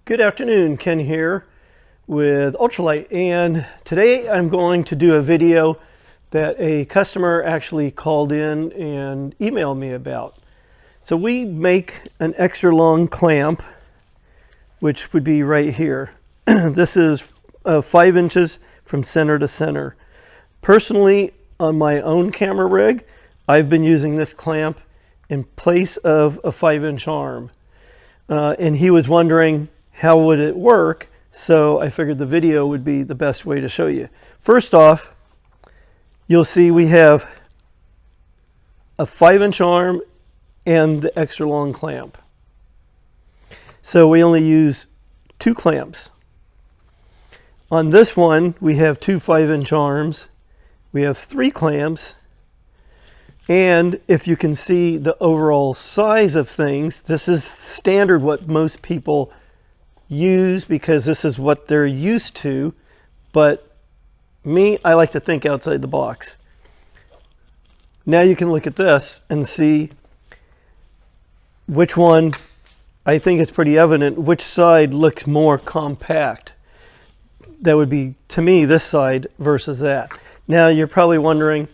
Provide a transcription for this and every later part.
Good afternoon, Ken here with Ultralight, and today I'm going to do a video that a customer actually called in and emailed me about. So we make an extra long clamp, which would be right here. This is 5 inches from center to center. Personally, on my own camera rig, I've been using this clamp in place of a 5-inch arm. And he was wondering, how would it work? So I figured the video would be the best way to show you. First off, you'll see we have a 5-inch arm and the extra long clamp. So we only use 2 clamps. On this one, we have 2 5-inch arms. We have 3 clamps. And if you can see the overall size of things, this is standard what most people use because this is what they're used to. But me, I like to think outside the box. Now you can look at this and see which one, I think it's pretty evident, which side looks more compact. That would be, to me, this side versus that. Now you're probably wondering,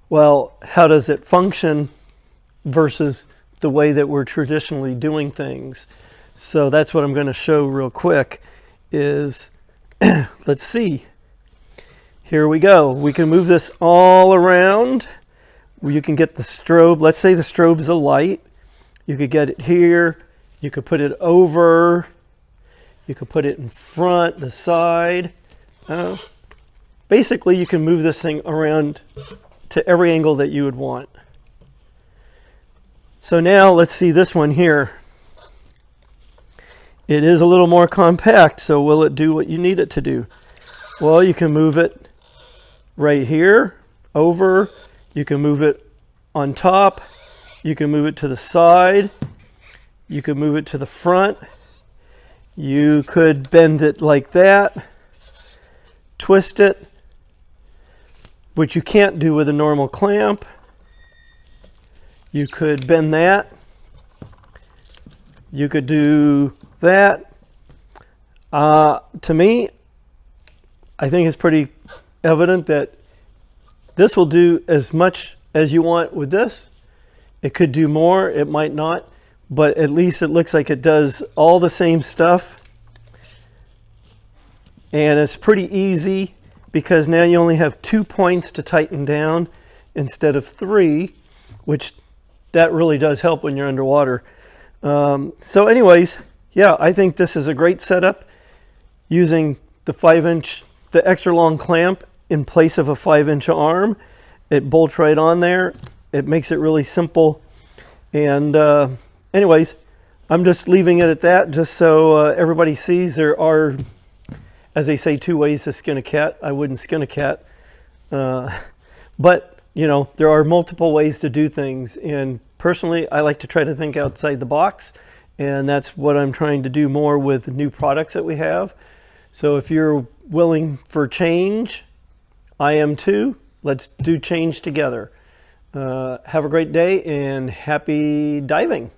well, how does it function versus the way that we're traditionally doing things? So that's what I'm going to show real quick is, let's see. Here we go. We can move this all around. You can get the strobe. Let's say the strobe's a light. You could get it here. You could put it over. You could put it in front, the side. Basically, you can move this thing around to every angle that you would want. So now let's see this one here. It is a little more compact, so will it do what you need it to do? Well, you can move it right here, over. You can move it on top. You can move it to the side. You can move it to the front. You could bend it like that, twist it, which you can't do with a normal clamp. You could bend that. You could do that. To me, I think it's pretty evident that this will do as much as you want with this. It could do more, it might not, but at least it looks like it does all the same stuff. And it's pretty easy because now you only have 2 points to tighten down instead of 3, which that really does help when you're underwater. So anyways, yeah, I think this is a great setup using the 5-inch, the extra long clamp in place of a 5-inch arm. It bolts right on there. It makes it really simple. And anyways, I'm just leaving it at that just so everybody sees there are, as they say, 2 ways to skin a cat. I wouldn't skin a cat. But, you know, there are multiple ways to do things. And personally, I like to try to think outside the box. And that's what I'm trying to do more with new products that we have. So if you're willing for change, I am too. Let's do change together. Have a great day and happy diving.